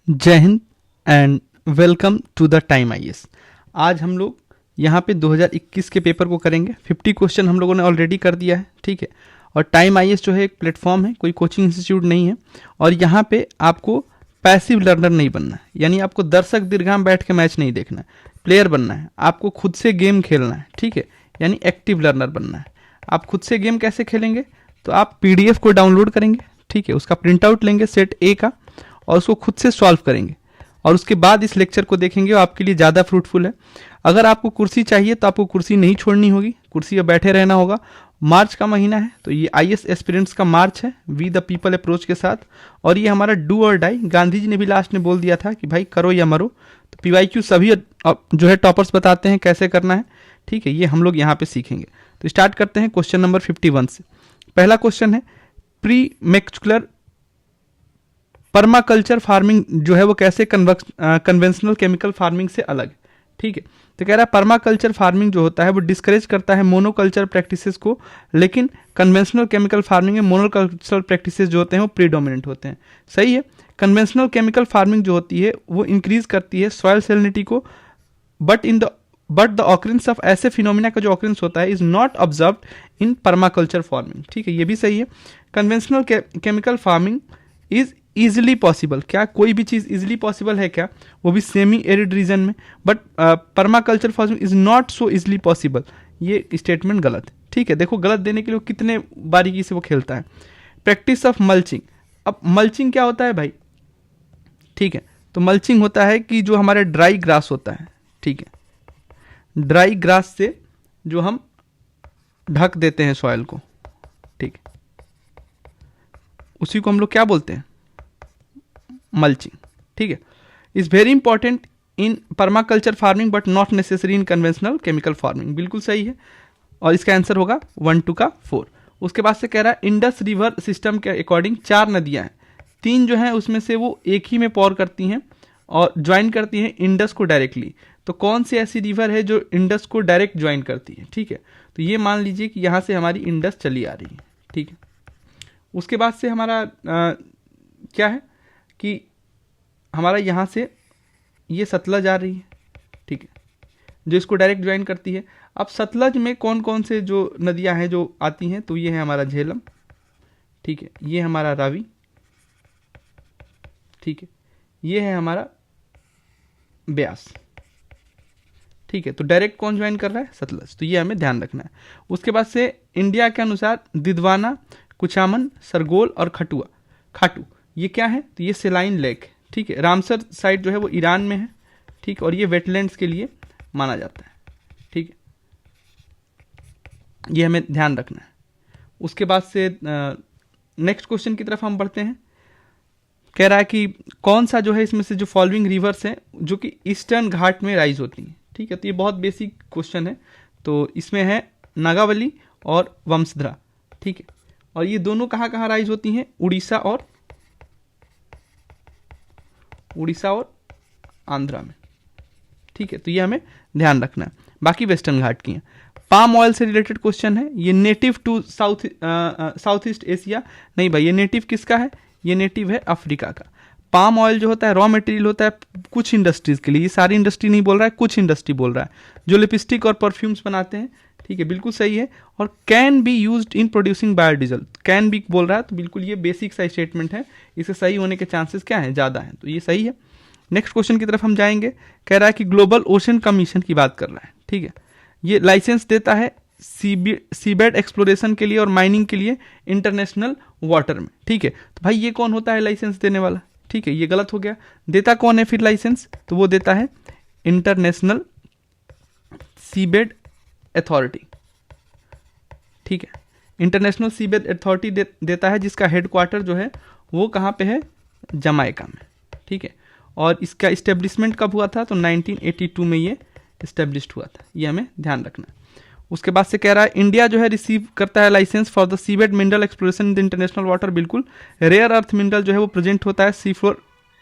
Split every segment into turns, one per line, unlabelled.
जय हिंद and welcome to the time IAS. आज हम लोग यहाँ पे 2021 के पेपर को करेंगे। 50 क्वेश्चन हम लोगों ने ऑलरेडी कर दिया है, ठीक है। और टाइम आईएएस जो है एक प्लेटफॉर्म है, कोई कोचिंग इंस्टीट्यूट नहीं है। और यहाँ पे आपको पैसिव लर्नर नहीं बनना है, यानी आपको दर्शक दीर्घा में बैठ के मैच नहीं देखना है, प्लेयर बनना है। आपको खुद से गेम खेलना है, ठीक है, यानी एक्टिव लर्नर बनना है। आप खुद से गेम कैसे खेलेंगे? तो आप पीडीएफ को डाउनलोड करेंगे, ठीक है, उसका प्रिंट आउट लेंगे सेट ए का और उसको खुद से सॉल्व करेंगे और उसके बाद इस लेक्चर को देखेंगे। वो आपके लिए ज़्यादा फ्रूटफुल है। अगर आपको कुर्सी चाहिए तो आपको कुर्सी नहीं छोड़नी होगी, कुर्सी पर बैठे रहना होगा। मार्च का महीना है तो ये आईएएस एस्पिरेंट्स का मार्च है वी द पीपल अप्रोच के साथ। और ये हमारा डू और डाई, गांधी जी ने भी लास्ट में बोल दिया था कि भाई करो या मरो। तो पीवाईक्यू सभी जो है टॉपर्स बताते हैं कैसे करना है, ठीक है, ये हम लोग यहाँ पे सीखेंगे। तो स्टार्ट करते हैं क्वेश्चन नंबर 51 से। पहला क्वेश्चन है प्री मैक्सुलर पर्माकल्चर फार्मिंग जो है वो कैसे कन्वेंशनल केमिकल फार्मिंग से अलग है, ठीक है। तो कह रहा है पर्माकल्चर फार्मिंग जो होता है वो डिस्करेज करता है मोनोकल्चर प्रैक्टिसेस को, लेकिन कन्वेंशनल केमिकल फार्मिंग में मोनोकल्चरल प्रैक्टिसेस जो होते हैं वो प्रीडोमिनेंट होते हैं। सही है। कन्वेंशनल केमिकल फार्मिंग जो होती है वो इंक्रीज करती है सॉइल सेलिनिटी को, बट द ऑकरेंस ऑफ ऐसे फिनोमिना का जो ऑकरेंस होता है is not observed in permaculture farming, ठीक है, ये भी सही है। Conventional chemical farming is easily possible, क्या कोई भी चीज़ इजिली पॉसिबल है क्या? वो भी सेमी एरिड रीजन में। But permaculture farming is not so easily possible, ये स्टेटमेंट गलत है, ठीक है। देखो गलत देने के लिए वो कितने बारीकी से वो खेलता है। प्रैक्टिस ऑफ मल्चिंग, अब मल्चिंग क्या होता है भाई? ठीक है, तो मल्चिंग होता है कि जो हमारे ड्राई ग्रास होता है, ठीक है, ड्राई ग्रास से जो हम ढक देते हैं सॉइल को, ठीक है, उसी को हम लोग क्या बोलते हैं? मल्चिंग, ठीक है। Is very important in permaculture farming but not necessary in conventional chemical farming, बिल्कुल सही है। और इसका आंसर होगा 1 2 का 4। उसके बाद से कह रहा है इंडस रिवर सिस्टम के अकॉर्डिंग 4 नदियां हैं, 3 जो हैं उसमें से वो एक ही में पॉर करती हैं और ज्वाइन करती हैं इंडस को डायरेक्टली। तो कौन सी ऐसी रिवर है जो इंडस को डायरेक्ट ज्वाइन करती है? ठीक है, तो ये मान लीजिए कि यहाँ से हमारी इंडस चली आ रही है, ठीक है। उसके बाद से हमारा क्या है कि हमारा यहाँ से ये सतलज आ रही है, ठीक है, जो इसको डायरेक्ट ज्वाइन करती है। अब सतलज में कौन कौन से जो नदियाँ हैं जो आती हैं, तो ये है हमारा झेलम, ठीक है, ये हमारा रावी, ठीक है, ये है हमारा ब्यास, ठीक है। तो डायरेक्ट कौन ज्वाइन कर रहा है? सतलज, तो ये हमें ध्यान रखना है। उसके बाद से इंडिया के अनुसार दिदवाना, कुचामन, सरगोल और खाटू ये क्या है? तो ये सेलाइन लेक, ठीक है। रामसर साइट जो है वो ईरान में है, ठीक, और ये वेटलैंड्स के लिए माना जाता है, ठीक है, ये हमें ध्यान रखना है। उसके बाद से नेक्स्ट क्वेश्चन की तरफ हम बढ़ते हैं। कह रहा है कि कौन सा जो है इसमें से जो फॉलोइंग रिवर्स है जो कि ईस्टर्न घाट में राइज होती हैं, ठीक है। तो ये बहुत बेसिक क्वेश्चन है। तो इसमें है नागावली और वंशधरा, ठीक है, और ये दोनों कहाँ कहाँ राइज होती हैं? उड़ीसा और आंध्रा में, ठीक है। तो ये हमें ध्यान रखना है। बाकी वेस्टर्न घाट की हैं। पाम ऑयल से रिलेटेड क्वेश्चन है, ये native to South East Asia नहीं भाई, ये नेटिव किसका है? ये नेटिव है अफ्रीका का। पाम ऑयल जो होता है रॉ मटेरियल होता है कुछ इंडस्ट्रीज के लिए, ये सारी इंडस्ट्री नहीं बोल रहा है, कुछ इंडस्ट्री बोल रहा है जो लिपस्टिक और परफ्यूम्स बनाते हैं, ठीक है, बिल्कुल सही है। और can be used in producing biodiesel, can be बोल रहा है, तो बिल्कुल ये बेसिक सा स्टेटमेंट है, इसे सही होने के चांसेस क्या हैं? ज़्यादा हैं, तो ये सही है। नेक्स्ट क्वेश्चन की तरफ हम जाएंगे। कह रहा है कि ग्लोबल ओशन कमीशन की बात कर रहा है, ठीक है, ये लाइसेंस देता है सीबेड एक्सप्लोरेशन के लिए और माइनिंग के लिए इंटरनेशनल वाटर में, ठीक है। तो भाई ये कौन होता है लाइसेंस देने वाला? ठीक है, ये गलत हो गया। देता कौन है फिर लाइसेंस? तो वो देता है इंटरनेशनल सीबेड अथॉरिटी, ठीक है, इंटरनेशनल सीबेड अथॉरिटी देता है, जिसका हेडक्वार्टर जो है वो कहाँ पे है? जमाइका में, ठीक है। और इसका इस्टेब्लिशमेंट कब हुआ था? तो 1982 में ये इस्टेब्लिश्ड हुआ था, ये हमें ध्यान रखना है। उसके बाद से कह रहा है इंडिया जो है रिसीव करता है licence for the seabed mineral exploration in the international water, बिल्कुल। रेयर अर्थ मिनरल जो है वो प्रेजेंट होता है sea floor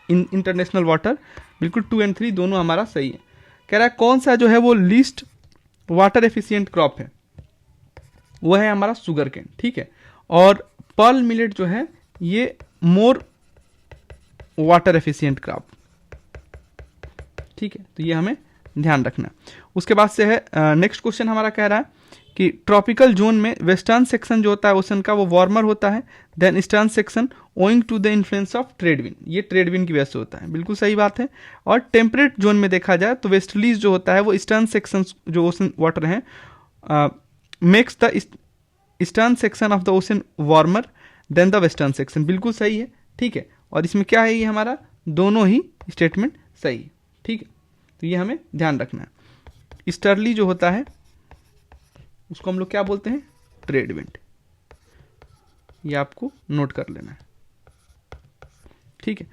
in international water, बिल्कुल 2 और 3 दोनों हमारा सही है। कह रहा है कौन सा जो है वो लीस्ट वाटर एफिशिएंट क्रॉप है? वो है हमारा शुगर केन, ठीक है। और पर्ल मिलेट जो है ये मोर वाटर एफिशिएंट क्रॉप, ठीक है, तो ये हमें ध्यान रखना है। उसके बाद से है नेक्स्ट क्वेश्चन हमारा कह रहा है कि ट्रॉपिकल जोन में वेस्टर्न सेक्शन जो होता है ओशन का वो वार्मर होता है than eastern section owing to the influence of trade wind, ये ट्रेड विंड की वजह से होता है, बिल्कुल सही बात है। और टेम्परेट जोन में देखा जाए तो वेस्टर्लीज जो होता है वो ईस्टर्न सेक्शन जो ओशन वाटर है makes the eastern section of the ocean warmer than the western section, बिल्कुल सही है, ठीक है। और इसमें क्या है, ये हमारा दोनों ही स्टेटमेंट सही है, ठीक है, तो ये हमें ध्यान रखना है। ईस्टर्ली जो होता है उसको हम लोग क्या बोलते हैं, ट्रेड विंड, ये आपको नोट कर लेना है, ठीक है।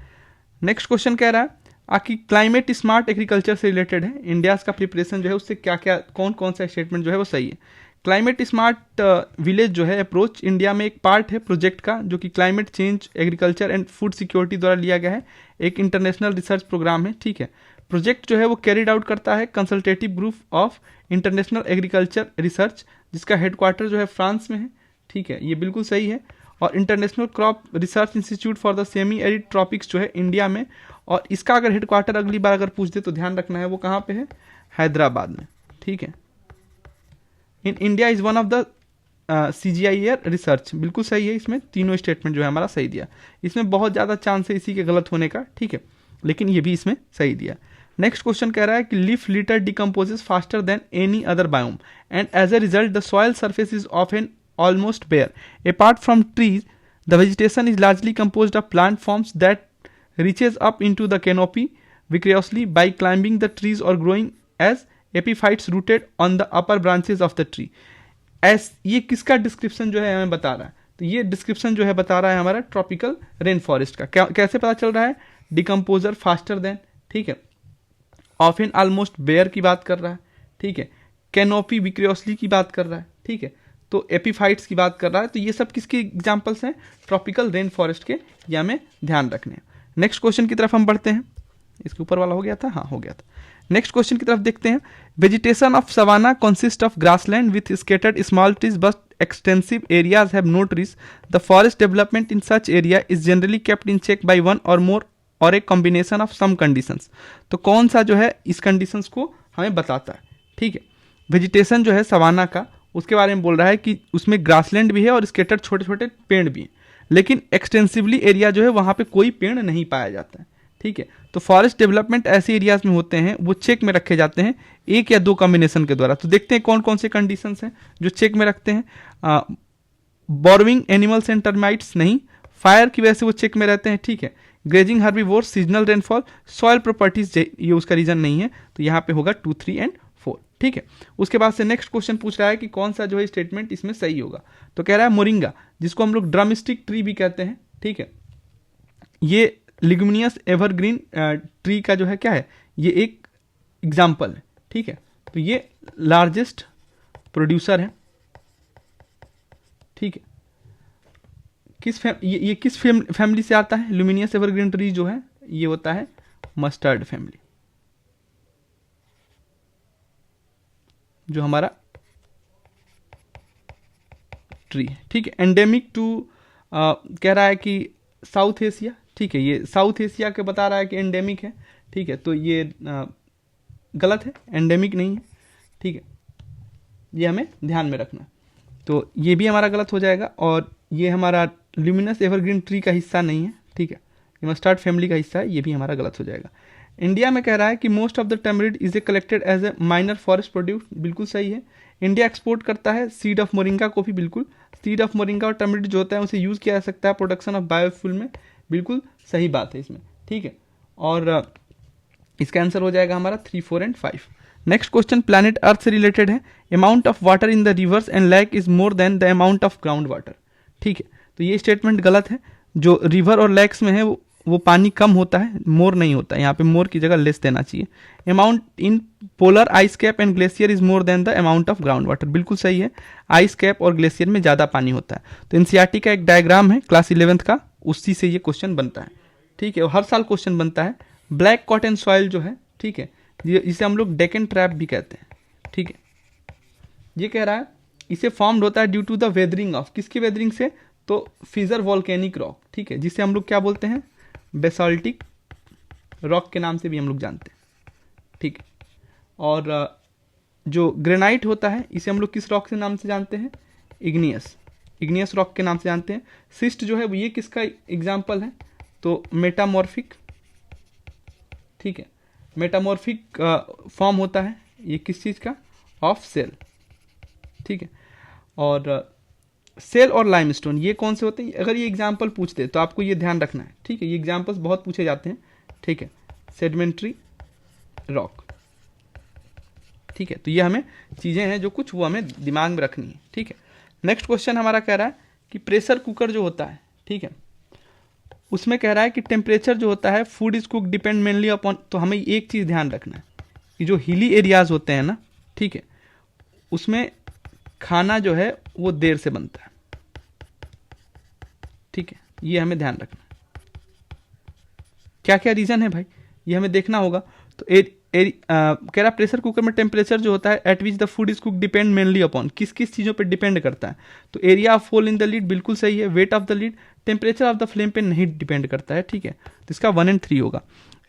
नेक्स्ट क्वेश्चन कह रहा है कि क्लाइमेट स्मार्ट एग्रीकल्चर से रिलेटेड है, इंडिया का प्रिपरेशन जो है उससे क्या क्या कौन कौन सा स्टेटमेंट जो है वो सही है। क्लाइमेट स्मार्ट विलेज जो है अप्रोच इंडिया में एक पार्ट है प्रोजेक्ट का जो कि climate change agriculture and food security द्वारा लिया गया है, एक इंटरनेशनल रिसर्च प्रोग्राम है, ठीक है। प्रोजेक्ट जो है वो कैरिड आउट करता है consultative group of international agriculture research जिसका हेडक्वार्टर जो है फ्रांस में है, ठीक है, ये बिल्कुल सही है। और international crop research institute for the semi arid tropics जो है इंडिया में, और इसका अगर हेडक्वार्टर अगली बार अगर पूछ दे तो ध्यान रखना है वो कहाँ पे है, हैदराबाद में, ठीक है। In India is one of the CGIAR research, बिल्कुल सही है, इसमें तीनों स्टेटमेंट जो है हमारा सही दिया। इसमें बहुत ज़्यादा चांस है इसी के गलत होने का, ठीक है, लेकिन ये भी इसमें सही दिया। नेक्स्ट क्वेश्चन कह रहा है कि leaf litter decomposes faster than any other biome and as a result the soil surface is often almost bare. Apart from trees, the vegetation is largely composed of plant forms that reaches up into the canopy vigorously by climbing the trees or growing as epiphytes rooted on the upper branches of the tree. ये किसका description जो है हमें बता रहा है, तो ये डिस्क्रिप्शन जो है बता रहा है हमारा ट्रॉपिकल रेन फॉरेस्ट का। कैसे पता चल रहा है, डिकम्पोजर फास्टर देन, ठीक है, ऑफन ऑलमोस्ट बेयर की बात कर रहा है, ठीक है, कैनोपी विक्रियोसली की बात कर रहा है, ठीक है, तो एपीफाइट्स की बात कर रहा है। तो ये सब किसके एग्जांपल्स हैं, ट्रॉपिकल रेन फॉरेस्ट के, ये हमें ध्यान रखने हैं। नेक्स्ट क्वेश्चन की तरफ हम बढ़ते हैं, इसके ऊपर वाला हो गया था, हाँ हो गया था। नेक्स्ट क्वेश्चन की तरफ देखते हैं। Vegetation of savanna consist of grassland with scattered small trees but extensive areas have no trees. The forest development in such area is generally kept in check by one or more or a combination of some conditions. तो कौन सा जो है इस conditions को हमें बताता है, ठीक है। वेजिटेशन जो है सवाना का, उसके बारे में बोल रहा है कि उसमें ग्रासलैंड भी है और स्केटर्ड छोटे छोटे पेड़ भी हैं, लेकिन एक्सटेंसिवली एरिया जो है वहाँ पे कोई पेड़ नहीं पाया जाता है, ठीक है। तो फॉरेस्ट डेवलपमेंट ऐसे एरियाज में होते हैं वो चेक में रखे जाते हैं एक या दो कॉम्बिनेशन के द्वारा। तो देखते हैं कौन कौन से कंडीशंस हैं जो चेक में रखते हैं। बॉर्विंग एनिमल्स एंड टर्माइट्स नहीं, फायर की वजह से वो चेक में रहते हैं, ठीक है। Grazing herbivores, seasonal rainfall, soil properties ये उसका रीजन नहीं है, तो यहाँ पे होगा 2, 3 एंड 4, ठीक है। उसके बाद से नेक्स्ट क्वेश्चन पूछ रहा है कि कौन सा जो है स्टेटमेंट इसमें सही होगा। तो कह रहा है मोरिंगा, जिसको हम लोग ड्रमस्टिक ट्री भी कहते हैं, ठीक है, ये लिग्यूमिनियस एवरग्रीन ट्री का जो है क्या है, ये एक एग्जाम्पल है, ठीक है। तो ये लार्जेस्ट प्रोड्यूसर है, ठीक है। ये किस फैमिली से आता है, ल्यूमिनियस एवरग्रीन ट्री जो है ये होता है मस्टर्ड फैमिली, जो हमारा ट्री है, ठीक है। एंडेमिक टू कह रहा है कि साउथ एशिया, ठीक है, ये साउथ एशिया के बता रहा है कि एंडेमिक है, ठीक है, तो ये गलत है, एंडेमिक नहीं है, ठीक है, ये हमें ध्यान में रखना। तो ये भी हमारा गलत हो जाएगा, और ये हमारा ल्यूमिनस एवरग्रीन ट्री का हिस्सा नहीं है, ठीक है, ये मस्टर्ड फैमिली का हिस्सा है, ये भी हमारा गलत हो जाएगा। इंडिया में कह रहा है कि most of the tamarind is a collected as a minor forest produce, बिल्कुल सही है। इंडिया एक्सपोर्ट करता है सीड ऑफ मोरिंगा को भी, बिल्कुल, सीड ऑफ मोरिंगा और टैमरिड जो होता है उसे यूज़ किया जा सकता है प्रोडक्शन ऑफ बायोफ्यूल में, बिल्कुल सही बात है इसमें, ठीक है। और इसका आंसर हो जाएगा हमारा 3, 4 and 5। Next question planet earth से रिलेटेड है। Amount of water in the reverse and lake is more than the amount of ground water, ठीक है, तो ये स्टेटमेंट गलत है। जो रिवर और लेक्स में है वो पानी कम होता है, मोर नहीं होता है, यहाँ पे मोर की जगह लेस देना चाहिए। Amount in polar ice cap and glacier is more than the amount of ground water, बिल्कुल सही है, आइस कैप और ग्लेशियर में ज़्यादा पानी होता है। तो एनसीईआरटी का एक डायग्राम है क्लास 11th का, उसी से ये क्वेश्चन बनता है, ठीक है, और हर साल क्वेश्चन बनता है। ब्लैक कॉटन सॉइल जो है, ठीक है, जिसे हम लोग डेकन ट्रैप भी कहते हैं, ठीक है, ये कह रहा है इसे फॉर्म्ड होता है due to the weathering of, किसकी वेदरिंग से, तो फिजर वॉल्केनिक रॉक, ठीक है, जिसे हम लोग क्या बोलते हैं, बेसाल्टिक रॉक के नाम से भी हम लोग जानते हैं, ठीक है। और जो ग्रेनाइट होता है इसे हम लोग किस रॉक के नाम से जानते हैं? इग्नियस रॉक के नाम से जानते हैं। सिस्ट जो है ये किसका एग्जाम्पल है? तो मेटामॉर्फिक, ठीक है, मेटामॉर्फिक फॉर्म होता है ये किस चीज़ का? ऑफ सेल, ठीक है। और सेल और लाइमस्टोन ये कौन से होते हैं? अगर ये एग्जाम्पल पूछते तो आपको ये ध्यान रखना है, ठीक है, ये एग्जाम्पल्स बहुत पूछे जाते हैं, ठीक है। सेडिमेंट्री रॉक, ठीक है, तो ये हमें चीज़ें हैं जो कुछ वो हमें दिमाग में रखनी है, ठीक है। नेक्स्ट क्वेश्चन हमारा कह रहा है कि प्रेशर कुकर जो होता है, ठीक है, उसमें कह रहा है कि टेम्परेचर जो होता है food is cook depend mainly upon, तो हमें एक चीज़ ध्यान रखना है कि जो हिली एरियाज होते हैं ना, ठीक है, उसमें खाना जो है वो देर से बनता है, ठीक है, ये हमें ध्यान रखना है। क्या क्या रीज़न है भाई, ये हमें देखना होगा। तो कह रहा प्रेशर कुकर में टेम्परेचर जो होता है at which the food is cook depend mainly upon, किस किस चीज़ों पे डिपेंड करता है? तो area of hole in the lid बिल्कुल सही है, weight of the lid, temperature of the flame पे नहीं डिपेंड करता है, ठीक है, तो इसका 1 और 3 होगा।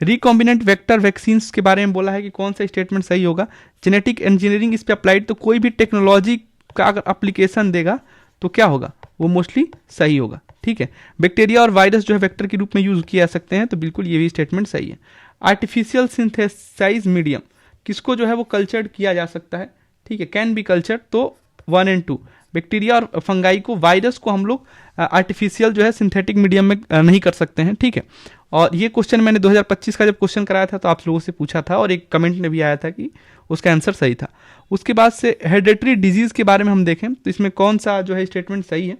रिकॉम्बिनेंट वेक्टर वैक्सीन्स के बारे में बोला है कि कौन सा स्टेटमेंट सही होगा? जेनेटिक इंजीनियरिंग इस पे अप्लाइड, तो कोई भी टेक्नोलॉजी का अगर एप्लीकेशन देगा तो क्या होगा? वो मोस्टली सही होगा, ठीक है। बैक्टीरिया और वायरस जो है वेक्टर के रूप में यूज किया जा सकते हैं, तो बिल्कुल ये भी स्टेटमेंट सही है। आर्टिफिशियल सिंथेसाइज मीडियम किसको जो है वो कल्चर्ड किया जा सकता है, ठीक है, कैन बी कल्चर्ड, तो 1 और 2। बैक्टीरिया और फंगाई को, वायरस को हम लोग आर्टिफिशियल जो है सिंथेटिक मीडियम में नहीं कर सकते हैं, ठीक है। और ये क्वेश्चन मैंने 2025 का जब क्वेश्चन कराया था तो आप लोगों से पूछा था और एक कमेंट में भी आया था कि उसका आंसर सही था। उसके बाद से हेरिडिटरी डिजीज के बारे में हम देखें तो इसमें कौन सा जो है स्टेटमेंट सही है?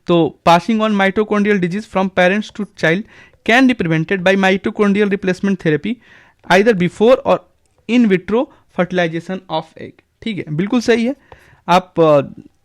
तो passing on mitochondrial disease from parents to child can be prevented by mitochondrial replacement therapy either before और in vitro fertilisation of egg, ठीक है, बिल्कुल सही है। आप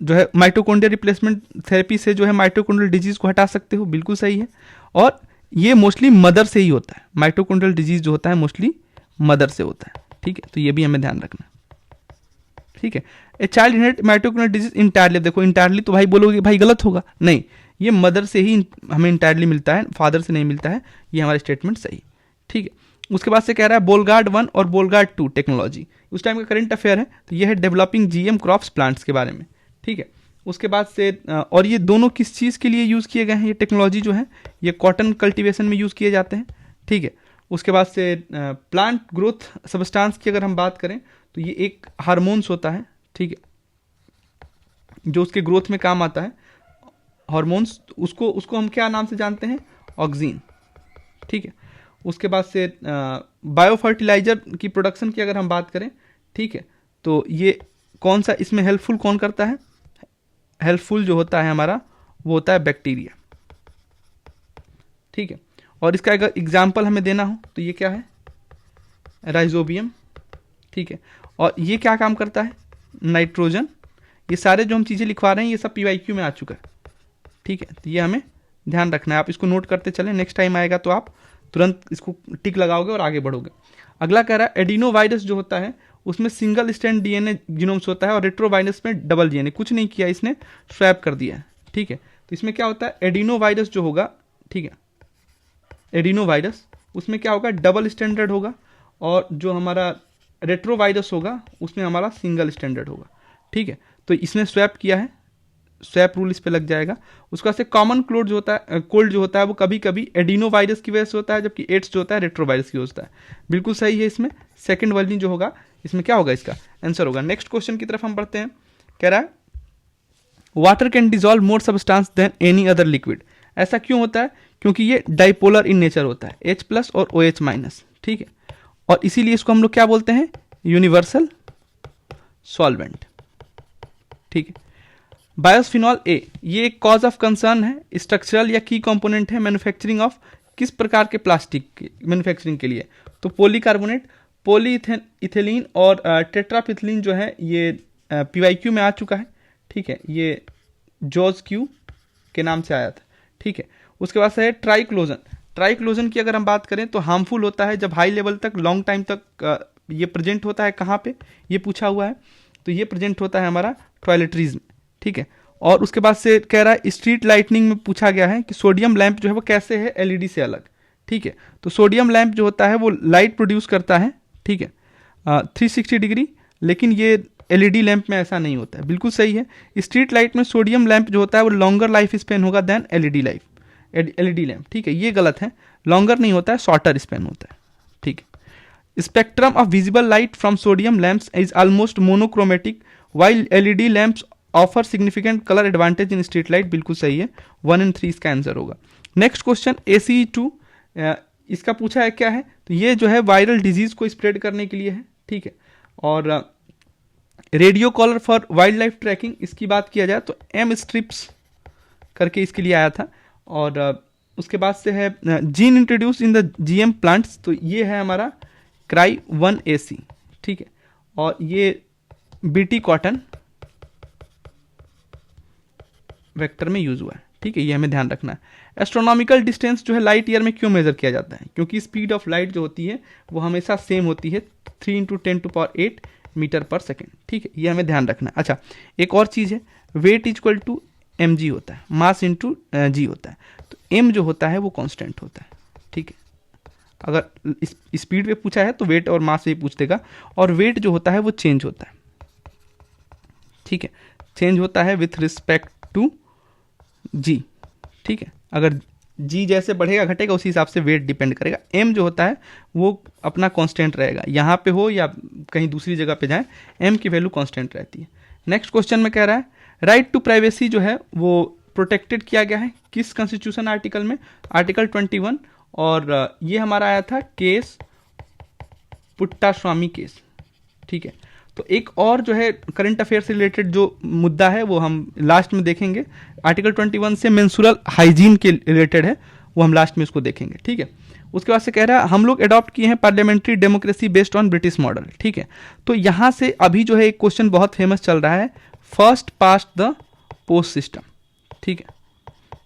जो है माइटोकॉन्ड्रियल रिप्लेसमेंट थेरेपी से जो है माइटोकॉन्ड्रियल डिजीज को हटा सकते हो, बिल्कुल सही है। और ये मोस्टली मदर से ही होता है, माइटोकॉन्ड्रियल डिजीज जो होता है मोस्टली मदर से होता है, ठीक है, तो ये भी हमें ध्यान रखना है, ठीक है। A child inherit mitochondrial disease entirely, देखो इंटायरली तो भाई बोलोगे भाई गलत होगा, नहीं, ये मदर से ही हमें इंटायरली मिलता है, फादर से नहीं मिलता है, ये हमारा स्टेटमेंट सही, ठीक है। उसके बाद से कह रहा है बोलगार्ड 1 और बोलगार्ड 2 टेक्नोलॉजी, उस टाइम का करंट अफेयर है, तो ये है डेवलपिंग जीएम क्रॉप्स प्लांट्स के बारे में, ठीक है। उसके बाद से और ये दोनों किस चीज़ के लिए यूज़ किए गए हैं? ये टेक्नोलॉजी जो है ये कॉटन कल्टीवेशन में यूज़ किए जाते हैं, ठीक है। उसके बाद से प्लांट ग्रोथ सब्सटेंस की अगर हम बात करें तो ये एक हार्मोन्स होता है, ठीक है, जो उसके ग्रोथ में काम आता है, हार्मोन्स, उसको हम क्या नाम से जानते हैं? ऑक्सीन, ठीक है। उसके बाद से बायो फर्टिलाइजर की प्रोडक्शन की अगर हम बात करें, ठीक है, तो ये कौन सा इसमें हेल्पफुल कौन करता है? हेल्पफुल जो होता है हमारा वो होता है बैक्टीरिया, ठीक है। और इसका अगर एग्जाम्पल हमें देना हो तो ये क्या है? राइजोबियम, ठीक है। और ये क्या काम करता है? नाइट्रोजन। ये सारे जो हम चीज़ें लिखवा रहे हैं ये सब PYQ में आ चुका है, ठीक है, तो ये हमें ध्यान रखना है, आप इसको नोट करते चलें, नेक्स्ट टाइम आएगा तो आप तुरंत इसको टिक लगाओगे और आगे बढ़ोगे। अगला कह रहा है एडिनो वायरस जो होता है उसमें सिंगल स्ट्रैंड DNA जीनोम्स होता है और रेट्रोवायरस में डबल DNA, कुछ नहीं किया इसने, स्वैप कर दिया है, ठीक है। तो इसमें क्या होता है? एडिनो वायरस जो होगा, ठीक है, एडिनो वायरस उसमें क्या होगा? डबल स्टैंडर्ड होगा, और जो हमारा रेट्रोवायरस होगा उसमें हमारा सिंगल स्टैंडर्ड होगा, ठीक है। तो इसने स्वैप किया है, स्वैप रूल इस पे लग जाएगा। उसका से कॉमन कोल्ड जो होता है, कोल्ड जो होता है वो कभी कभी एडिनो वायरस की वजह से होता है, जबकि एड्स जो होता है रेट्रोवायरस की वजह से होता है, बिल्कुल सही है। इसमें सेकंड वाली जो होगा इसमें क्या होगा? इसका आंसर होगा। नेक्स्ट क्वेश्चन की तरफ हम बढ़ते हैं। कह रहा है water can dissolve more substance than any other liquid. ऐसा क्यों होता है? क्योंकि ये डाइपोलर इन नेचर होता है, H+ और OH-, ठीक है, और इसीलिए इसको हम लोग क्या बोलते हैं? यूनिवर्सल सॉल्वेंट, ठीक है। बायोस्फिनॉल ए ये एक कॉज ऑफ कंसर्न है, स्ट्रक्चरल या की कंपोनेंट है मैन्युफैक्चरिंग ऑफ किस प्रकार के प्लास्टिक की मैन्युफैक्चरिंग के लिए? तो पॉलीकार्बोनेट, पॉलीइथेलीन और टेट्रापिथिलीन जो है ये PYQ में आ चुका है, ठीक है, ये जॉर्ज क्यू के नाम से आया था, ठीक है। उसके बाद से है ट्राइक्लोजन। ट्राइक्लोजन की अगर हम बात करें तो हार्मफुल होता है जब हाई लेवल तक लॉन्ग टाइम तक ये प्रेजेंट होता है, कहाँ पे ये पूछा हुआ है, तो ये प्रेजेंट होता है हमारा टॉयलेटरीज में, ठीक है। और उसके बाद से कह रहा है स्ट्रीट लाइटनिंग में पूछा गया है कि सोडियम लैंप जो है वो कैसे है LED से अलग, ठीक है। तो सोडियम लैंप जो होता है वो लाइट प्रोड्यूस करता है, ठीक है, 360 डिग्री, लेकिन ये एलईडी लैंप में ऐसा नहीं होता है, बिल्कुल सही है। स्ट्रीट लाइट में सोडियम लैंप जो होता है वो लॉन्गर लाइफ स्पेन होगा देन एलईडी लैंप, ठीक है, ये गलत है, लॉन्गर नहीं होता है, शॉर्टर स्पेन होता है, ठीक है। Spectrum of visible light from sodium lamps is almost monochromatic while LED lamps offer significant colour advantage in street light, बिल्कुल सही है, 1 और 3 इसका आंसर होगा। नेक्स्ट क्वेश्चन ACE2, इसका पूछा है क्या है, तो ये जो है वायरल डिजीज को स्प्रेड करने के लिए है, ठीक है। और radio collar for wildlife tracking, इसकी बात किया जाए तो एम स्ट्रिप्स करके इसके लिए आया था। और उसके बाद से है gene introduce in the GM plants, तो ये है हमारा क्राई 1AC, ठीक है। और ये BT कॉटन वेक्टर में यूज हुआ है, ठीक है, ये हमें ध्यान रखना है। एस्ट्रोनॉमिकल डिस्टेंस जो है लाइट ईयर में क्यों मेजर किया जाता है, क्योंकि स्पीड ऑफ लाइट जो होती है वो हमेशा सेम होती है, 3 × 10⁸ मीटर पर सेकेंड, ठीक है, ये हमें ध्यान रखना है। अच्छा, एक और चीज़ है, वेट इक्वल टू mg होता है, मास इंटू g होता है, तो m जो होता है वो कांस्टेंट होता है, ठीक है। अगर स्पीड पे पूछा है तो वेट और मास से पूछ देगा, और वेट जो होता है वो चेंज होता है, ठीक है, चेंज होता है विथ रिस्पेक्ट टू g, ठीक है। अगर g जैसे बढ़ेगा घटेगा उसी हिसाब से वेट डिपेंड करेगा। m जो होता है वो अपना कांस्टेंट रहेगा, यहाँ पे हो या कहीं दूसरी जगह पे जाए, m की वैल्यू कांस्टेंट रहती है। नेक्स्ट क्वेश्चन में कह रहा है राइट टू प्राइवेसी जो है वो प्रोटेक्टेड किया गया है किस कॉन्स्टिट्यूशन आर्टिकल में, आर्टिकल 21, और ये हमारा आया था केस पुट्टास्वामी केस, ठीक है। तो एक और जो है करंट अफेयर से रिलेटेड जो मुद्दा है वो हम लास्ट में देखेंगे, आर्टिकल 21 से मेंस्ट्रुअल हाइजीन के रिलेटेड है, वो हम लास्ट में इसको देखेंगे, ठीक है। उसके बाद से कह रहा है हम लोग अडॉप्ट किए हैं parliamentary democracy based on British model, ठीक है। तो यहाँ से अभी जो है एक क्वेश्चन बहुत फेमस चल रहा है, first past the post system, ठीक है,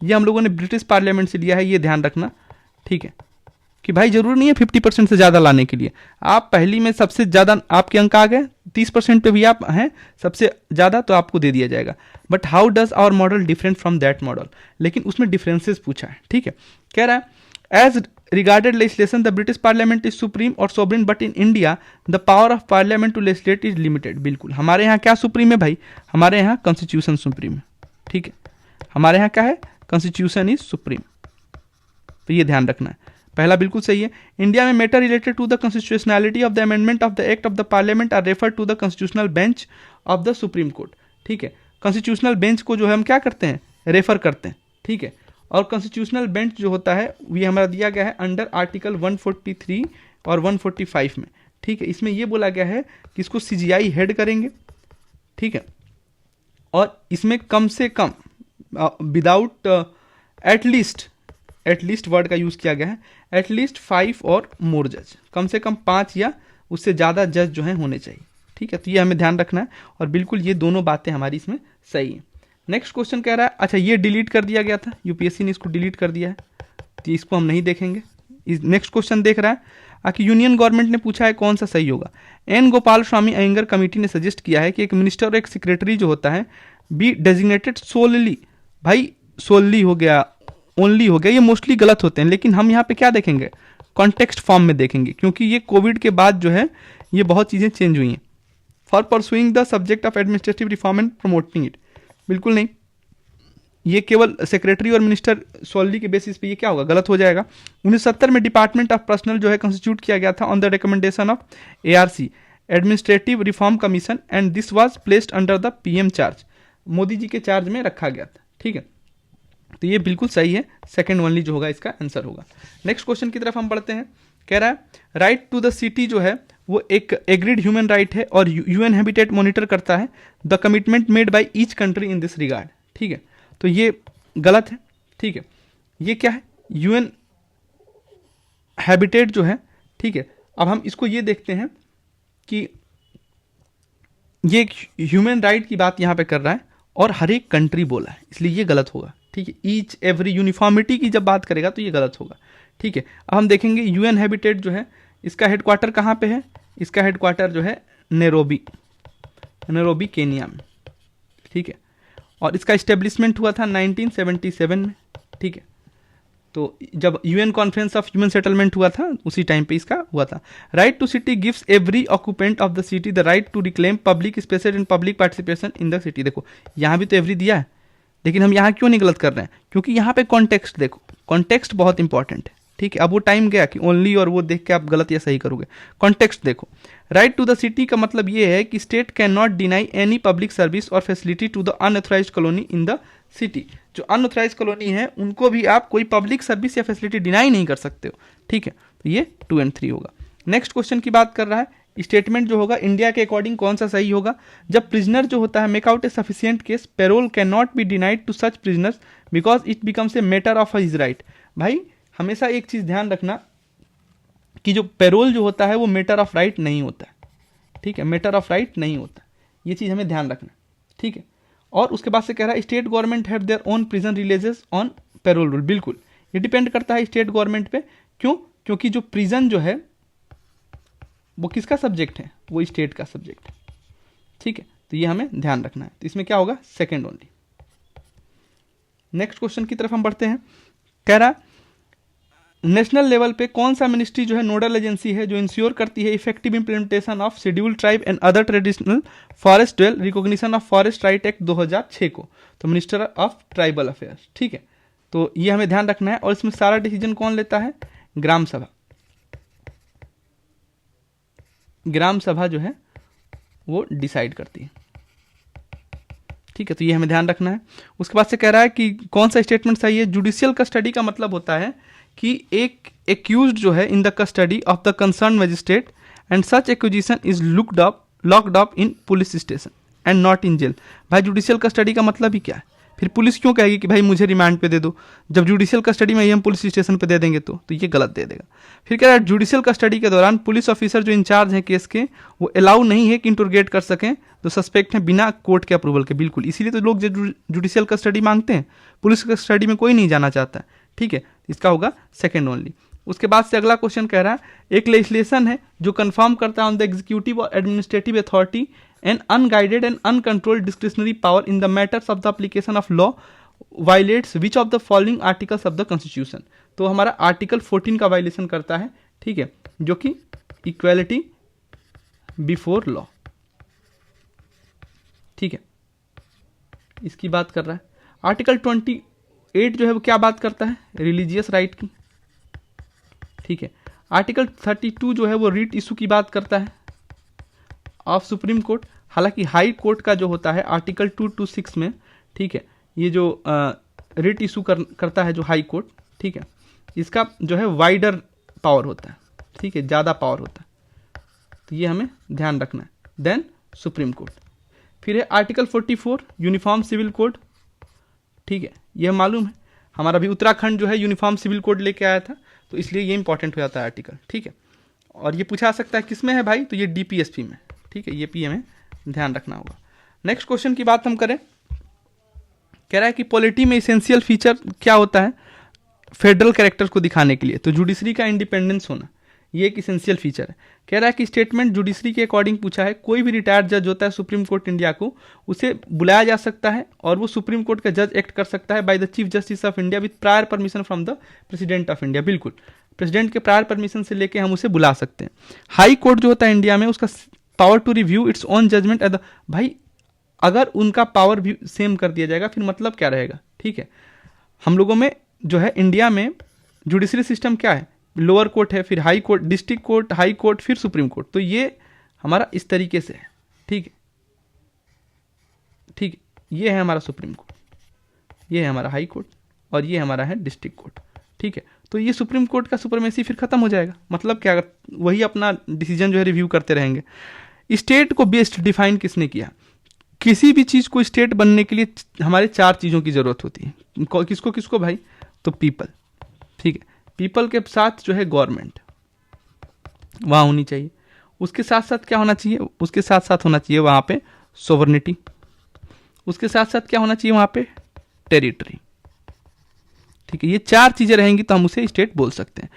ये हम लोगों ने ब्रिटिश पार्लियामेंट से लिया है, ये ध्यान रखना, ठीक है, कि भाई जरूरी नहीं है 50% से ज़्यादा लाने के लिए, आप पहली में सबसे ज़्यादा आपके अंक आ गए, 30% पे भी आप हैं सबसे ज़्यादा, तो आपको दे दिया जाएगा। But how does our model different from that model, लेकिन उसमें डिफरेंसेस पूछा है, ठीक है। कह रहा है as regarded legislation the British parliament is supreme और sovereign, but in India the power of parliament to legislate is limited. बिल्कुल, हमारे यहाँ क्या सुप्रीम है भाई, हमारे यहाँ कॉन्स्टिट्यूशन सुप्रीम है, ठीक है, हमारे यहाँ क्या है, कॉन्स्टिट्यूशन इज सुप्रीम, तो ये ध्यान रखना है, पहला बिल्कुल सही है। इंडिया में matter related to the constitutionality of the amendment of the act of the parliament are refer to the constitutional bench of the supreme court, ठीक है। कॉन्स्टिट्यूशनल बेंच को जो है हम क्या करते हैं, रेफर करते हैं, ठीक है। और कॉन्स्टिट्यूशनल बेंच जो होता है ये हमारा दिया गया है अंडर आर्टिकल 143 और 145 में, ठीक है। इसमें ये बोला गया है कि इसको CGI हेड करेंगे, ठीक है, और इसमें कम से कम विदाउट एटलीस्ट वर्ड का यूज किया गया है, एटलीस्ट 5 और मोर जज, कम से कम 5 या उससे ज़्यादा जज जो है होने चाहिए, ठीक है। तो ये हमें ध्यान रखना है, और बिल्कुल ये दोनों बातें हमारी इसमें सही हैं। नेक्स्ट क्वेश्चन कह रहा है, अच्छा ये डिलीट कर दिया गया था, यूपीएससी ने इसको डिलीट कर दिया है, तो इसको हम नहीं देखेंगे। नेक्स्ट क्वेश्चन देख रहा है कि यूनियन गवर्नमेंट ने पूछा है कौन सा सही होगा। एन गोपाल स्वामी अयंगर कमेटी ने सजेस्ट किया है कि एक मिनिस्टर और एक सेक्रेटरी जो होता है बी डेजिग्नेटेड सोलली, भाई सोलली हो गया, ओनली हो गया, ये मोस्टली गलत होते हैं, लेकिन हम यहाँ पे क्या देखेंगे, कॉन्टेक्स्ट फॉर्म में देखेंगे, क्योंकि ये कोविड के बाद जो है ये बहुत चीज़ें चेंज हुई हैं। For pursuing the subject of administrative reform and promoting it, बिल्कुल नहीं, ये केवल सेक्रेटरी और मिनिस्टर सोलली के बेसिस पे ये क्या होगा, गलत हो जाएगा। 1970 में डिपार्टमेंट ऑफ पर्सनल जो है कंस्टिट्यूट किया गया था on the recommendation of ARC administrative reform commission, and this was placed under the PM charge, Modi ji के चार्ज में रखा गया था, ठीक है। तो ये बिल्कुल सही है, सेकंड ओनली जो होगा इसका आंसर होगा। नेक्स्ट क्वेश्चन की तरफ हम बढ़ते हैं, कह रहा है राइट टू द सिटी जो है वो एक एग्रीड ह्यूमन राइट है और UN हैबिटेट मॉनिटर करता है the commitment made by each country in this regard, ठीक है। तो ये गलत है, ठीक है, ये क्या है, UN हैबिटेट जो है, ठीक है। अब हम इसको ये देखते हैं कि ये ह्यूमन राइट की बात यहाँ पे कर रहा है और हर एक कंट्री बोला है, इसलिए ये गलत होगा, ठीक है। ईच एवरी यूनिफॉर्मिटी की जब बात करेगा तो ये गलत होगा, ठीक है। अब हम देखेंगे UN हैबिटेट जो है इसका हेडक्वार्टर कहाँ पे है, इसका हेडक्वार्टर जो है नैरोबी केनिया में, ठीक है। और इसका इस्टेब्लिशमेंट हुआ था 1977 में, ठीक है। तो जब UN conference of human settlement हुआ था उसी टाइम पे इसका हुआ था। Right to city gives every occupant of the city the right to reclaim public spaces and public participation in the city. देखो यहाँ भी तो एवरी दिया है, लेकिन हम यहाँ क्यों नहीं गलत कर रहे हैं, क्योंकि यहाँ पे कॉन्टेक्स्ट देखो, कॉन्टेक्स्ट बहुत इंपॉर्टेंट है। ठीक है, अब वो टाइम गया कि ओनली और वो देख के आप गलत या सही करोगे। कॉन्टेक्स्ट देखो, राइट टू द सिटी का मतलब ये है कि state can not deny any public service और facility to the unauthorised colony in the city. जो अनऑथराइज्ड कॉलोनी है उनको भी आप कोई पब्लिक सर्विस या फैसिलिटी डिनाई नहीं कर सकते हो। ठीक है, तो ये 2 और 3 होगा। नेक्स्ट क्वेश्चन की बात कर रहा है, स्टेटमेंट जो होगा इंडिया के अकॉर्डिंग कौन सा सही होगा। जब प्रिजनर जो होता है make out a sufficient case, parole can not be denied to such prisoners because it becomes a matter of his right. भाई हमेशा एक चीज ध्यान रखना कि जो पेरोल जो होता है वो मैटर ऑफ राइट नहीं होता है। ठीक है, मैटर ऑफ राइट नहीं होता, ये चीज हमें ध्यान रखना। ठीक है, और उसके बाद से कह रहा है state government have their own prison releases on payroll rule. बिल्कुल ये डिपेंड करता है स्टेट गवर्नमेंट पे। क्यों? क्योंकि जो प्रिजन जो है वो किसका सब्जेक्ट है, वो स्टेट का सब्जेक्ट है। ठीक है, तो ये हमें ध्यान रखना है। तो इसमें क्या होगा, सेकेंड ओनली। नेक्स्ट क्वेश्चन की तरफ हम बढ़ते हैं। कह रहा नेशनल लेवल पे कौन सा मिनिस्ट्री जो है नोडल एजेंसी है जो इंश्योर करती है effective implementation of scheduled tribe and other traditional forest dwell recognition of forest right act 2006 को। तो मिनिस्टर ऑफ ट्राइबल अफेयर्स। ठीक है, तो ये हमें ध्यान रखना है। और इसमें सारा डिसीजन कौन लेता है, ग्राम सभा। ग्राम सभा जो है वो डिसाइड करती है। ठीक है, तो ये हमें ध्यान रखना है। उसके बाद से कह रहा है कि कौन सा स्टेटमेंट सही है। जुडिशियल कस्टडी का मतलब होता है कि एक एक्यूज्ड जो है in the custody of the concern magistrate and such acquisition is locked up in police station and not in jail. भाई जुडिशियल कस्टडी का मतलब ही क्या है, फिर पुलिस क्यों कहेगी कि भाई मुझे रिमांड पे दे दो, जब जुडिशियल कस्टडी में ही हम पुलिस स्टेशन पे दे देंगे तो ये गलत दे देगा। फिर कह रहा है जुडिशियल कस्टडी के दौरान पुलिस ऑफिसर जो इंचार्ज हैं केस के वो अलाउ नहीं है कि इंटरोगेट कर सकें तो सस्पेक्ट हैं बिना कोर्ट के अप्रूवल के। बिल्कुल, इसीलिए तो लोग जुडिशियल कस्टडी मांगते हैं, पुलिस कस्टडी में कोई नहीं जाना चाहता है। ठीक है, इसका होगा सेकेंड ओनली। उसके बाद से अगला क्वेश्चन कह रहा है एक लेजिस्लेशन है जो कंफर्म करता है ऑन द एग्जीक्यूटिव और administrative authority and unguided and uncontrolled discretionary power in the matters of the application of law violets which of the following articles of the constitution. तो हमारा आर्टिकल 14 का violation करता है। ठीक है, जो कि इक्वेलिटी बिफोर लॉ। ठीक है, इसकी बात कर रहा है। आर्टिकल 28 जो है वो क्या बात करता है, रिलीजियस राइट की। ठीक है, आर्टिकल 32 जो है वो रीट इशू की बात करता है ऑफ सुप्रीम कोर्ट। हालांकि हाई कोर्ट का जो होता है आर्टिकल 226 में, ठीक है, ये जो रिट इशू करता है जो हाई कोर्ट, ठीक है, इसका जो है वाइडर पावर होता है। ठीक है, ज़्यादा पावर होता है, तो ये हमें ध्यान रखना है। Then supreme court. फिर है आर्टिकल 44 यूनिफॉर्म सिविल कोड। ठीक है, यह मालूम है हमारा भी उत्तराखंड जो है यूनिफॉर्म सिविल कोड लेके आया था, तो इसलिए ये इंपॉर्टेंट हो जाता है आर्टिकल। ठीक है, और ये पूछा सकता है किस में है भाई, तो ये डीपीएसपी में। ठीक है, ये पी हमें ध्यान रखना होगा। नेक्स्ट क्वेश्चन की बात हम करें, कह रहा है कि पॉलिटी में इसेंशियल फीचर क्या होता है फेडरल कैरेक्टर्स को दिखाने के लिए। तो जुडिशरी का इंडिपेंडेंस होना ये एक इसेंशियल फीचर है। कह रहा है कि स्टेटमेंट जुडिशरी के अकॉर्डिंग पूछा है, कोई भी रिटायर्ड जज होता है सुप्रीम कोर्ट इंडिया को, उसे बुलाया जा सकता है और वो सुप्रीम कोर्ट का जज एक्ट कर सकता है by the chief justice of India with prior permission from the president of India. बिल्कुल, प्रेसिडेंट के प्रायर परमिशन से लेके हम उसे बुला सकते हैं। हाई कोर्ट जो होता है इंडिया में, उसका power to review its own judgement at the, भाई अगर उनका पावर भी सेम कर दिया जाएगा फिर मतलब क्या रहेगा। ठीक है, हम लोगों में जो है इंडिया में जुडिशरी सिस्टम क्या है, लोअर कोर्ट है, फिर high court, district court, high court, फिर सुप्रीम कोर्ट। तो ये हमारा इस तरीके से है। ठीक है, ठीक है, ये है हमारा सुप्रीम कोर्ट, ये है हमारा हाई कोर्ट और ये हमारा है डिस्ट्रिक्ट कोर्ट। ठीक है, तो ये सुप्रीम कोर्ट का सुप्रीमेसी फिर खत्म हो जाएगा। मतलब क्या, वही अपना डिसीजन जो है रिव्यू करते रहेंगे। स्टेट को बेस्ट डिफाइन किसने किया, किसी भी चीज को स्टेट बनने के लिए हमारे 4 चीजों की जरूरत होती है। किसको किसको भाई, तो पीपल। ठीक है, पीपल के साथ जो है गवर्नमेंट वहां होनी चाहिए। उसके साथ साथ क्या होना चाहिए, उसके साथ साथ होना चाहिए वहां पे सोवरेनिटी। उसके साथ साथ क्या होना चाहिए वहां पे, टेरिटरी। ठीक है, ये 4 चीजें रहेंगी तो हम उसे स्टेट बोल सकते हैं।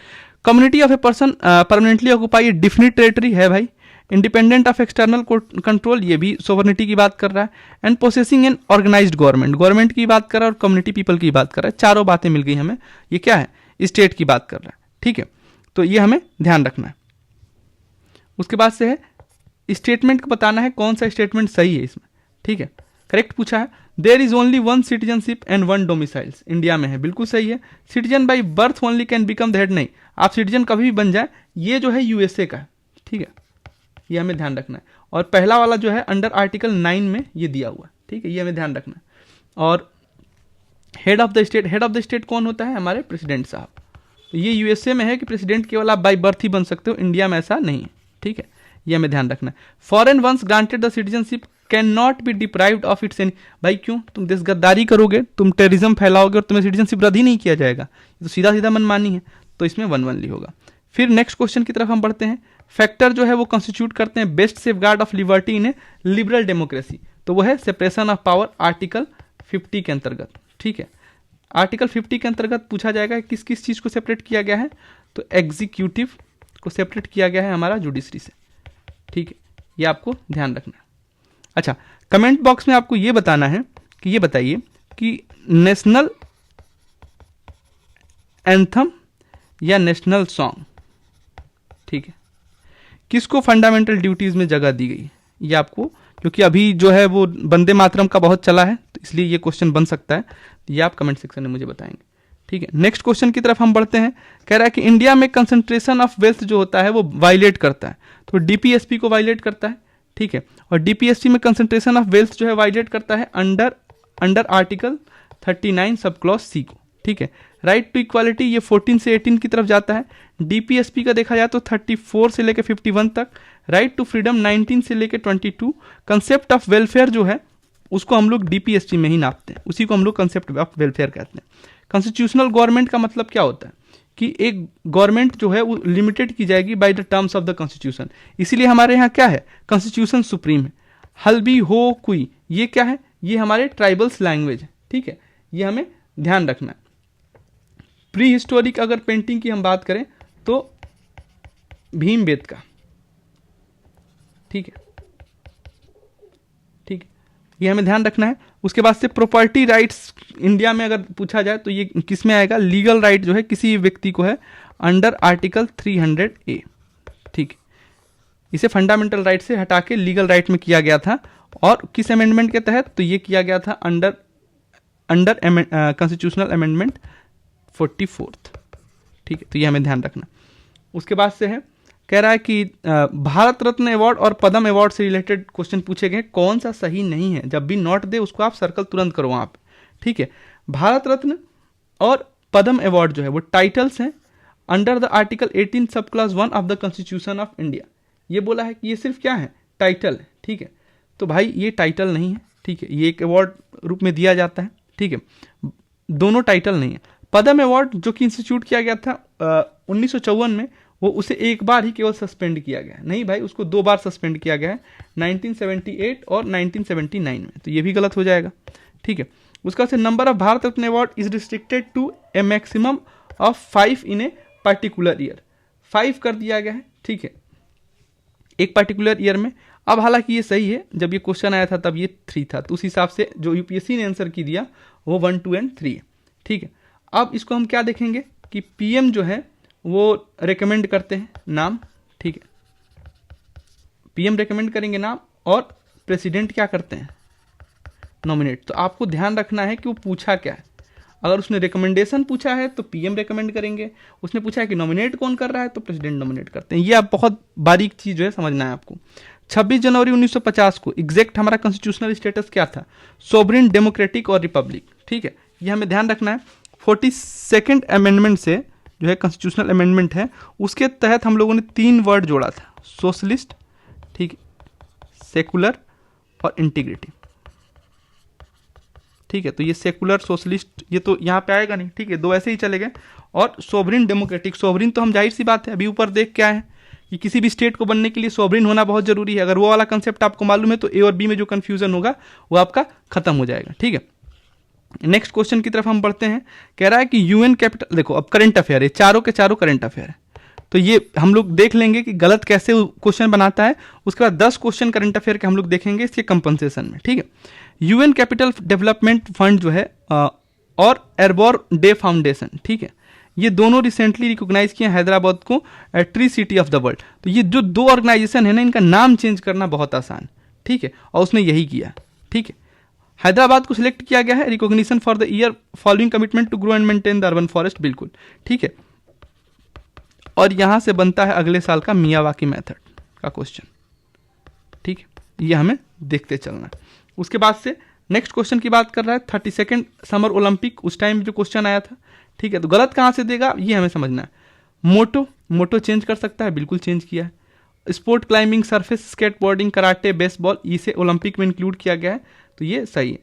Community of a person permanently occupy definite territory है भाई। इंडिपेंडेंट ऑफ एक्सटर्नल कंट्रोल, ये भी सोवरेनिटी की बात कर रहा है। And possessing an organised government, government की बात कर रहा है और कम्युनिटी पीपल की बात कर रहा है। चारों बातें मिल गई हमें। ये क्या है, स्टेट की बात कर रहा है, ठीक है। तो ये हमें ध्यान रखना है। उसके बाद से है स्टेटमेंट को बताना है कौन सा स्टेटमेंट सही है इसमें, ठीक है। करेक्ट पूछा है, there is only one citizenship and one domiciles, India में है, बिल्कुल सही है। Citizen by birth only can become the head, नहीं, आप सिटीजन कभी भी बन जाए, ये जो है यूएसए का है, ठीक है, ये हमें ध्यान रखना है। और पहला वाला जो है अंडर आर्टिकल 9 में ये दिया हुआ है, ठीक है, ये हमें ध्यान रखना है। और head of the state, head of the state कौन होता है? हमारे प्रेसिडेंट साहब। तो ये यूएसए में है कि प्रेसिडेंट केवल आप बाई बर्थ ही बन सकते हो, इंडिया में ऐसा नहीं है, ठीक है, ये हमें ध्यान रखना है। Foreign once granted the citizenship can not be deprived of its any, भाई क्यों? तुम देश गद्दारी करोगे, तुम टेररिज्म फैलाओगे और तुम्हें सिटीजनशिप रद्द ही नहीं किया जाएगा, ये तो सीधा सीधा मनमानी है, तो इसमें वन वनली होगा। फिर नेक्स्ट क्वेश्चन की तरफ हम बढ़ते हैं। फैक्टर जो है वो कंस्टिट्यूट करते हैं best safeguard of liberty in A liberal democracy, तो वो है सेपरेशन ऑफ पावर, आर्टिकल 50 के अंतर्गत, ठीक है। आर्टिकल 50 के अंतर्गत पूछा जाएगा किस किस चीज को सेपरेट किया गया है, तो एग्जीक्यूटिव को सेपरेट किया गया है हमारा जुडिशरी से, ठीक है, ये आपको ध्यान रखना है। अच्छा, कमेंट बॉक्स में आपको ये बताना है कि ये बताइए कि नेशनल एंथम या नेशनल सॉन्ग, ठीक है, किसको फंडामेंटल ड्यूटीज में जगह दी गई है, ये आपको, क्योंकि अभी जो है वो वंदे मातरम का बहुत चला है, तो इसलिए ये क्वेश्चन बन सकता है, ये आप कमेंट सेक्शन में मुझे बताएंगे, ठीक है। नेक्स्ट क्वेश्चन की तरफ हम बढ़ते हैं। कह रहा है कि इंडिया में कंसंट्रेशन ऑफ वेल्थ जो होता है वो वायलेट करता है, तो डीपीएसपी को वायलेट करता है, ठीक है। और डीपीएसपी में कंसंट्रेशन ऑफ वेल्थ जो है वायलेट करता है under article 39 sub clause C को, ठीक है। राइट टू इक्वालिटी ये 14 से 18 की तरफ जाता है। डीपीएसपी का देखा जाए तो 34 से लेकर 51 तक। राइट टू फ्रीडम 19 से लेकर 22। कंसेप्ट ऑफ वेलफेयर जो है उसको हम लोग डीपीएसपी में ही नापते हैं, उसी को हम लोग कंसेप्ट ऑफ वेलफेयर कहते हैं। कॉन्स्टिट्यूशनल गवर्नमेंट का मतलब क्या होता है कि एक गवर्नमेंट जो है वो लिमिटेड की जाएगी by the terms of the constitution, इसीलिए हमारे यहाँ क्या है, कॉन्स्टिट्यूशन सुप्रीम है। हल्बी हो कुई ये क्या है, ये हमारे ट्राइबल्स लैंग्वेज है, ठीक है, ये हमें ध्यान रखना है। प्री हिस्टोरिक अगर पेंटिंग की हम बात करें तो भीमबेटका, ठीक है, ठीक है, ये हमें ध्यान रखना है। उसके बाद से प्रॉपर्टी राइट्स इंडिया में अगर पूछा जाए तो ये किस में आएगा, लीगल राइट जो है किसी व्यक्ति को है अंडर आर्टिकल 300A, ठीक है, इसे फंडामेंटल राइट से हटा के लीगल राइट में किया गया था। और किस अमेंडमेंट के तहत, तो ये किया गया था अंडर कॉन्स्टिट्यूशनल अमेंडमेंट 44, ठीक है, तो ये हमें ध्यान रखना। उसके बाद से है कह रहा है कि भारत रत्न अवार्ड और पद्म अवार्ड से रिलेटेड क्वेश्चन पूछे गए, कौन सा सही नहीं है, जब भी नोट दे उसको आप सर्कल तुरंत करो वहां पे, ठीक है। भारत रत्न और पद्म अवार्ड जो है वो टाइटल्स हैं अंडर द आर्टिकल 18 सब class 1 of the constitution of India, ये बोला है कि ये सिर्फ क्या है, टाइटल है, ठीक है। तो भाई ये टाइटल नहीं है, ठीक है, ये एक अवार्ड रूप में दिया जाता है, ठीक है, दोनों टाइटल नहीं है। पद्म अवार्ड जो कि इंस्टीट्यूट किया गया था 1954 में, वो उसे एक बार ही केवल सस्पेंड किया गया है, नहीं भाई उसको 2 बार सस्पेंड किया गया है, 1978 और 1979 में, तो ये भी गलत हो जाएगा, ठीक है। उसका से number of Bharat Ratna award is restricted to a maximum of 5 in a particular year, 5 कर दिया गया है, ठीक है, एक पर्टिकुलर ईयर में। अब हालांकि ये सही है, जब ये क्वेश्चन आया था तब ये 3 था, तो उस हिसाब से जो यूपीएससी ने आंसर की दिया वो 1, 2 एंड 3 है, ठीक है। अब इसको हम क्या देखेंगे कि पीएम जो है वो रेकमेंड करते हैं नाम, ठीक है, पीएम रेकमेंड करेंगे नाम, और प्रेसिडेंट क्या करते हैं, नॉमिनेट। तो आपको ध्यान रखना है कि वो पूछा क्या है, अगर उसने रिकमेंडेशन पूछा है तो पीएम रेकमेंड करेंगे, उसने पूछा है कि नॉमिनेट कौन कर रहा है तो प्रेसिडेंट नॉमिनेट करते हैं। ये आप बहुत बारीक चीज जो है समझना है आपको। 26 जनवरी 1950 को एग्जैक्ट हमारा कॉन्स्टिट्यूशनल स्टेटस क्या था, सोवरेन, डेमोक्रेटिक और रिपब्लिक, ठीक है, ये हमें ध्यान रखना है। 42nd अमेंडमेंट से जो है कॉन्स्टिट्यूशनल अमेंडमेंट है, उसके तहत हम लोगों ने 3 वर्ड जोड़ा था, सोशलिस्ट, ठीक है, सेकुलर और इंटीग्रिटी, ठीक है। तो ये सेकुलर सोशलिस्ट ये तो यहाँ पे आएगा नहीं, ठीक है, 2 ऐसे ही चले गए। और सोवरेन डेमोक्रेटिक, सोवरेन तो हम जाहिर सी बात है अभी ऊपर देख क्या है कि किसी भी स्टेट को बनने के लिए सोवरेन होना बहुत जरूरी है, अगर वो वाला कंसेप्ट आपको मालूम है तो ए और बी में जो कंफ्यूजन होगा वो आपका खत्म हो जाएगा, ठीक है। नेक्स्ट क्वेश्चन की तरफ हम बढ़ते हैं। कह रहा है कि यूएन कैपिटल, देखो अब करंट अफेयर है, चारों के चारों करंट अफेयर है, तो ये हम लोग देख लेंगे कि गलत कैसे क्वेश्चन बनाता है। उसके बाद 10 क्वेश्चन करंट अफेयर के हम लोग देखेंगे इसके कंपनसेशन में, ठीक है। यूएन कैपिटल डेवलपमेंट फंड जो है और एरबोर डे फाउंडेशन, ठीक है, ये दोनों रिसेंटली रिकॉग्नाइज किए हैदराबाद को tree city of the world. तो ये जो दो ऑर्गेनाइजेशन है ना, इनका नाम चेंज करना बहुत आसान, ठीक है, और उसने यही किया, ठीक है। हैदराबाद को सिलेक्ट किया गया है recognition for the year following commitment to grow and maintain the urban forest, बिल्कुल ठीक है। और यहां से बनता है अगले साल का मियावाकी मेथड का क्वेश्चन, ठीक है, ये हमें देखते चलना है। उसके बाद से नेक्स्ट क्वेश्चन की बात कर रहा है 32nd समर ओलंपिक, उस टाइम जो क्वेश्चन आया था, ठीक है। तो गलत कहां से देगा ये हमें समझना है। मोटो चेंज कर सकता है, बिल्कुल चेंज किया है। Sport climbing, surface skateboarding, karate, baseball, इसे ओलंपिक में इंक्लूड किया गया है, तो ये सही है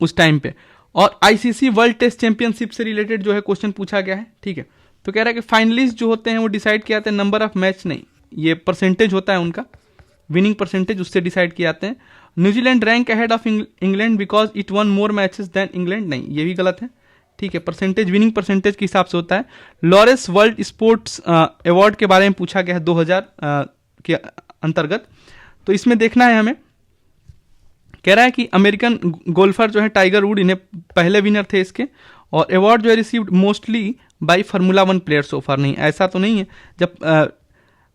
उस टाइम पे। और आईसीसी वर्ल्ड टेस्ट चैंपियनशिप से रिलेटेड जो है क्वेश्चन पूछा गया है, ठीक है। तो कह रहा है कि फाइनलिस्ट जो होते हैं वो डिसाइड किया जाता है नंबर ऑफ मैच नहीं, ये परसेंटेज होता है उनका, विनिंग परसेंटेज, उससे डिसाइड किए जाते हैं। New Zealand rank ahead of England because it won more matches than England, नहीं ये भी गलत है, ठीक है। परसेंटेज विनिंग परसेंटेज के हिसाब से होता है। लॉरेंस वर्ल्ड स्पोर्ट्स अवार्ड के बारे में पूछा गया है 2000 के अंतर्गत, तो इसमें देखना है हमें, कह रहा है कि अमेरिकन गोल्फर जो है टाइगर वुड इन्हें पहले विनर थे इसके, और अवार्ड जो है received mostly by formula 1 player so far, नहीं ऐसा तो नहीं है। जब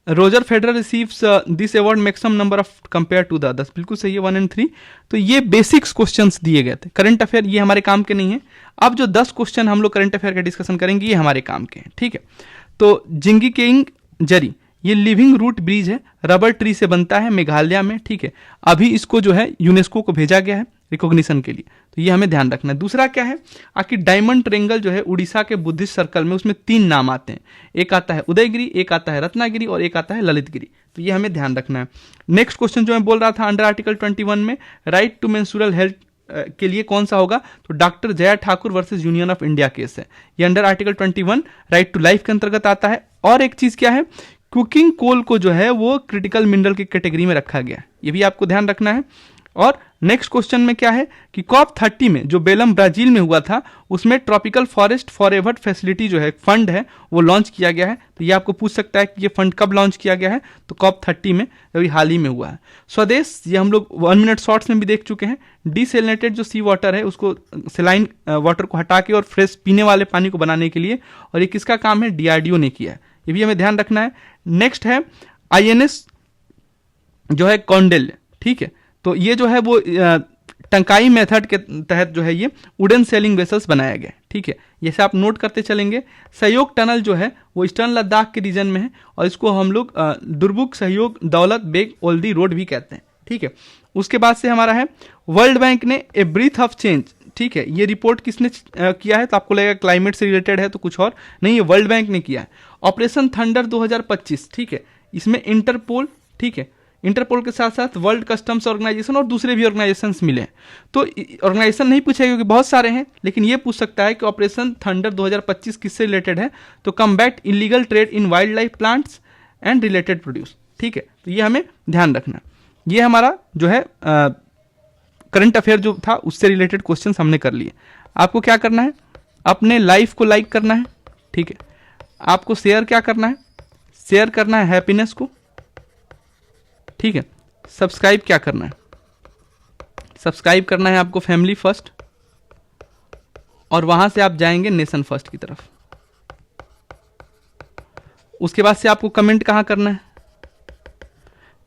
Roger Federer receives this award maximum number of compare to the others, बिल्कुल सही है 1 और 3। तो ये बेसिक्स क्वेश्चंस दिए गए थे। करंट अफेयर ये हमारे काम के नहीं है। अब जो 10 क्वेश्चन हम लोग करंट अफेयर का डिस्कशन करेंगे ये हमारे काम के हैं, ठीक है। तो जिंगी केइंग जरी, ये लिविंग रूट ब्रिज है, रबर ट्री से बनता है, मेघालय में, ठीक है। अभी इसको जो है यूनेस्को को भेजा गया है रिकॉग्निशन के लिए, तो ये हमें ध्यान रखना है। दूसरा क्या है, आखिर डायमंड ट्रेंगल जो है उड़ीसा के बुद्धिस्ट सर्कल में, उसमें 3 नाम आते हैं, एक आता है उदयगिरी, एक आता है रत्नागिरी और एक आता है ललितगिरी, तो ये हमें ध्यान रखना है। नेक्स्ट क्वेश्चन जो मैं बोल रहा था अंडर आर्टिकल 21 में राइट टू मेंस्ट्रुअल हेल्थ के लिए कौन सा होगा, तो doctor Jaya Thakur versus Union of India case है, ये under article 21 right to life के अंतर्गत आता है। और एक चीज क्या है, कुकिंग कोल को जो है वो क्रिटिकल मिनरल की कैटेगरी में रखा गया, ये भी आपको ध्यान रखना है। और नेक्स्ट क्वेश्चन में क्या है कि COP30 में जो बेलम ब्राजील में हुआ था, उसमें ट्रॉपिकल फॉरेस्ट फॉरएवर फैसिलिटी जो है फंड है वो लॉन्च किया गया है। तो ये आपको पूछ सकता है कि ये फंड कब लॉन्च किया गया है, तो COP30 में, अभी हाल ही में हुआ है। स्वदेश, ये हम लोग 1 मिनट शॉर्ट्स में भी देख चुके हैं। डिसेलिनेटेड जो सी वाटर है उसको, सेलाइन वाटर को हटा के और फ्रेश पीने वाले पानी को बनाने के लिए, और ये किसका काम है, DRDO ने किया है, ये भी हमें ध्यान रखना है। नेक्स्ट है INS जो है कॉन्डेल, ठीक है। तो ये जो है वो टंकाई मेथड के तहत जो है ये वुडन सेलिंग वेसल्स बनाया गया, ठीक है। जैसे आप नोट करते चलेंगे। सहयोग टनल जो है वो ईस्टर्न लद्दाख के रीजन में है, और इसको हम लोग दुर्बुक सहयोग दौलत बेग ओल्दी रोड भी कहते हैं, ठीक है। उसके बाद से हमारा है वर्ल्ड बैंक ने ए ब्रीथ ऑफ चेंज, ठीक है। ये रिपोर्ट किसने किया है, तो आपको लगेगा क्लाइमेट से रिलेटेड है, तो कुछ और नहीं, ये वर्ल्ड बैंक ने किया है। ऑपरेशन थंडर 2025, ठीक है, इसमें इंटरपोल, ठीक है, इंटरपोल के साथ साथ वर्ल्ड कस्टम्स ऑर्गेनाइजेशन और दूसरे भी ऑर्गेनाइजेशंस मिले हैं। तो ऑर्गेनाइजेशन नहीं पूछेगा क्योंकि बहुत सारे हैं, लेकिन ये पूछ सकता है कि ऑपरेशन थंडर 2025 किससे रिलेटेड है, तो combat illegal trade in wild life plants and related produce, ठीक है। तो ये हमें ध्यान रखना। ये हमारा जो है करंट अफेयर जो था उससे रिलेटेड क्वेश्चन हमने कर लिए। आपको क्या करना है, अपने लाइफ को लाइक करना है, ठीक है। आपको शेयर क्या करना है, शेयर करना है हैप्पीनेस को, ठीक है। सब्सक्राइब क्या करना है, सब्सक्राइब करना है आपको फैमिली फर्स्ट, और वहां से आप जाएंगे नेशन फर्स्ट की तरफ। उसके बाद से आपको कमेंट कहां करना है,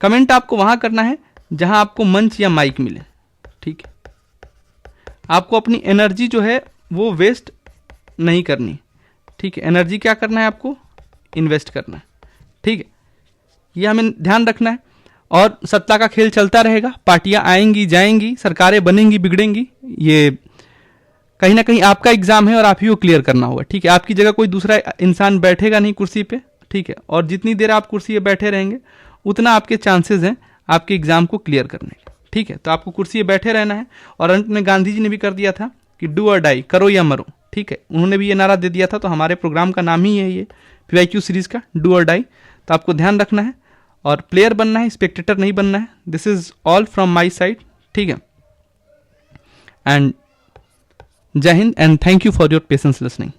कमेंट आपको वहां करना है जहां आपको मंच या माइक मिले, ठीक है। आपको अपनी एनर्जी जो है वो वेस्ट नहीं करनी, ठीक है। एनर्जी क्या करना है, आपको इन्वेस्ट करना है, ठीक है। ये हमें ध्यान रखना है। और सत्ता का खेल चलता रहेगा, पार्टियां आएंगी जाएंगी, सरकारें बनेंगी बिगड़ेंगी, ये कहीं ना कहीं आपका एग्जाम है और आप ही को क्लियर करना होगा, ठीक है। आपकी जगह कोई दूसरा इंसान बैठेगा नहीं कुर्सी पे, ठीक है। और जितनी देर आप कुर्सी पे बैठे रहेंगे उतना आपके चांसेस हैं आपके एग्जाम को क्लियर करने के, ठीक है। तो आपको कुर्सी पे बैठे रहना है। और अंत में गांधी जी ने भी कर दिया था कि डू और डाई, करो या मरो, ठीक है। उन्होंने भी ये नारा दे दिया था, तो हमारे प्रोग्राम का नाम ही है ये PYQ सीरीज का, डू और डाई। तो आपको ध्यान रखना है और प्लेयर बनना है, स्पेक्टेटर नहीं बनना है। This is all from my side, ठीक है। एंड जय हिंद and thank you for your patience listening.